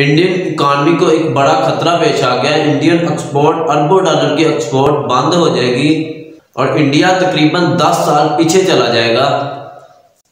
Indian economy को एक बड़ा खतरा पेश आ गया। इंडियन एक्सपोर्ट अरबों डॉलर की एक्सपोर्ट बंद हो जाएगी और इंडिया तकरीबन 10 साल पीछे चला जाएगा।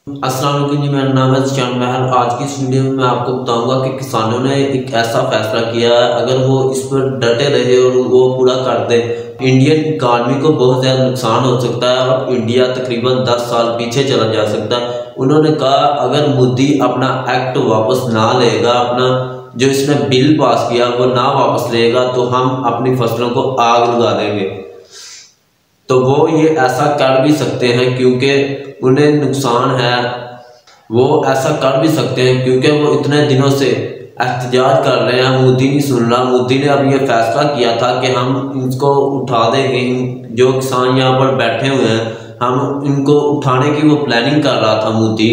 अस्सलाम वालेकुम जी, मेरा नाम है शान महल। आज की इस वीडियो में मैं आपको बताऊंगा कि किसानों ने एक ऐसा फैसला किया है, अगर वो इस पर डटे रहे और वो पूरा कर दे, इंडियन इकॉनमी को बहुत ज़्यादा नुकसान हो सकता है और इंडिया तकरीबन 10 साल पीछे चला जा सकता है। उन्होंने कहा अगर मोदी अपना एक्ट वापस ना लेगा, अपना जो इसने बिल पास किया वो ना वापस लेगा, तो हम अपनी फसलों को आग लगा देंगे। तो वो ये ऐसा कर भी सकते हैं क्योंकि उन्हें नुकसान है, वो ऐसा कर भी सकते हैं क्योंकि वो इतने दिनों से एहतजाज कर रहे हैं। मोदी नहीं सुन रहा। मोदी ने अब ये फैसला किया था कि हम इसको उठा देंगे। जो किसान यहाँ पर बैठे हुए हैं, हम इनको उठाने की वो प्लानिंग कर रहा था मोदी।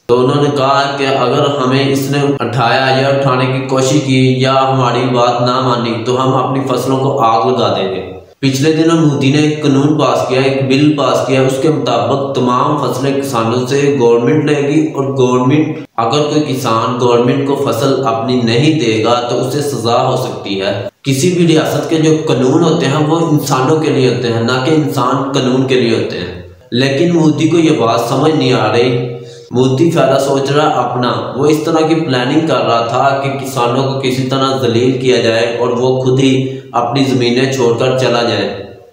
तो उन्होंने कहा कि अगर हमें इसने उठाया या उठाने की कोशिश की या हमारी बात ना मानी तो हम अपनी फसलों को आग लगा देंगे। पिछले दिनों मोदी ने एक कानून पास किया, एक बिल पास किया, उसके मुताबिक तमाम फसलें किसानों से गवर्नमेंट लेगी और गवर्नमेंट, अगर कोई किसान गवर्नमेंट को फसल अपनी नहीं देगा तो उसे सजा हो सकती है। किसी भी रियासत के जो कानून होते हैं वो इंसानों के लिए होते हैं, ना कि इंसान कानून के लिए होते हैं। लेकिन मोदी को ये बात समझ नहीं आ रही। मोदी फायदा सोच रहा अपना। वो इस तरह की प्लानिंग कर रहा था कि किसानों को किसी तरह जलील किया जाए और वो खुद ही अपनी ज़मीनें छोड़कर चला जाए।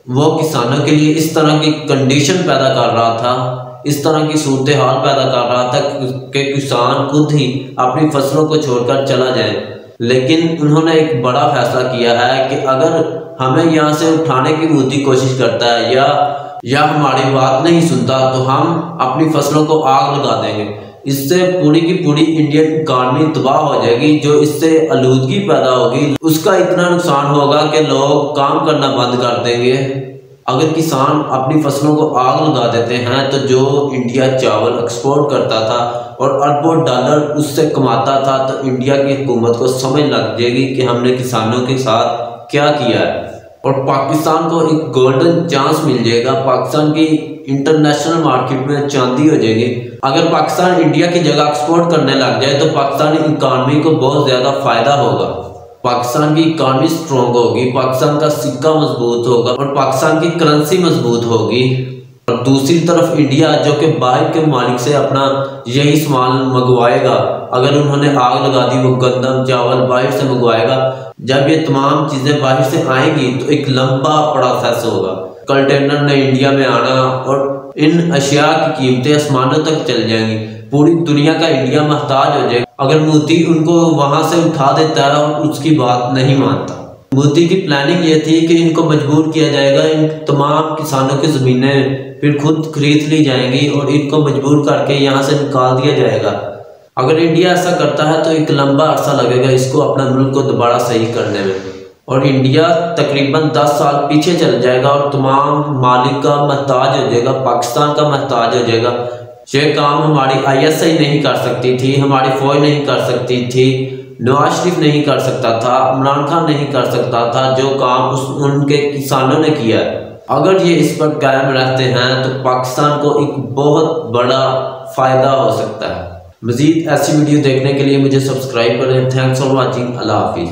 वो किसानों के लिए इस तरह की कंडीशन पैदा कर रहा था, इस तरह की सूरत हाल पैदा कर रहा था कि किसान खुद ही अपनी फसलों को छोड़कर चला जाए। लेकिन उन्होंने एक बड़ा फैसला किया है कि अगर हमें यहाँ से उठाने की मोदी कोशिश करता है या हमारी बात नहीं सुनता तो हम अपनी फसलों को आग लगा देंगे। इससे पूरी की पूरी इंडियन इकॉनमी तबाह हो जाएगी। जो इससे आलूदगी पैदा होगी उसका इतना नुकसान होगा कि लोग काम करना बंद कर देंगे। अगर किसान अपनी फसलों को आग लगा देते हैं तो जो इंडिया चावल एक्सपोर्ट करता था और अरबों डॉलर उससे कमाता था, तो इंडिया की हुकूमत को समझ लग जाएगी कि हमने किसानों के साथ क्या किया है और पाकिस्तान को एक गोल्डन चांस मिल जाएगा। पाकिस्तान की इंटरनेशनल मार्केट में चांदी हो जाएगी। अगर पाकिस्तान इंडिया की जगह एक्सपोर्ट करने लग जाए तो पाकिस्तानी इकॉनमी को बहुत ज़्यादा फायदा होगा। पाकिस्तान की इकॉनमी स्ट्रॉन्ग होगी, पाकिस्तान का सिक्का मजबूत होगा और पाकिस्तान की करेंसी मजबूत होगी। और दूसरी तरफ इंडिया जो कि बाहर के मालिक से अपना यही सामान मंगवाएगा, अगर उन्होंने आग लगा दी, वो गंदम चावल बाहर से मंगवाएगा। जब ये तमाम चीज़ें बाहर से आएंगी तो एक लंबा प्रोसेस होगा। कंटेनर ने इंडिया में आना और इन अशिया की कीमतें आसमानों तक चल जाएंगी। पूरी दुनिया का इंडिया मोहताज हो जाएगा अगर मोदी उनको वहां से उठा देता है और उसकी बात नहीं मानता। मोदी की प्लानिंग ये थी कि इनको मजबूर किया जाएगा, इन तमाम किसानों की ज़मीनें फिर खुद खरीद ली जाएंगी और इनको मजबूर करके यहाँ से निकाल दिया जाएगा। अगर इंडिया ऐसा करता है तो एक लंबा अरसा लगेगा इसको अपना मुल्क को दोबारा सही करने में और इंडिया तकरीबन 10 साल पीछे चल जाएगा और तमाम मालिक का मोहताज हो जाएगा, पाकिस्तान का मोहताज हो जाएगा। ये काम हमारी ISI नहीं कर सकती थी, हमारी फौज नहीं कर सकती थी, नवाज शरीफ नहीं कर सकता था, इमरान खान नहीं कर सकता था। जो काम उनके किसानों ने किया है, अगर ये इस पर कायम रहते हैं तो पाकिस्तान को एक बहुत बड़ा फायदा हो सकता है। मज़ीद ऐसी वीडियो देखने के लिए मुझे सब्सक्राइब करें। Thanks for watching. अल्लाह हाफिज़।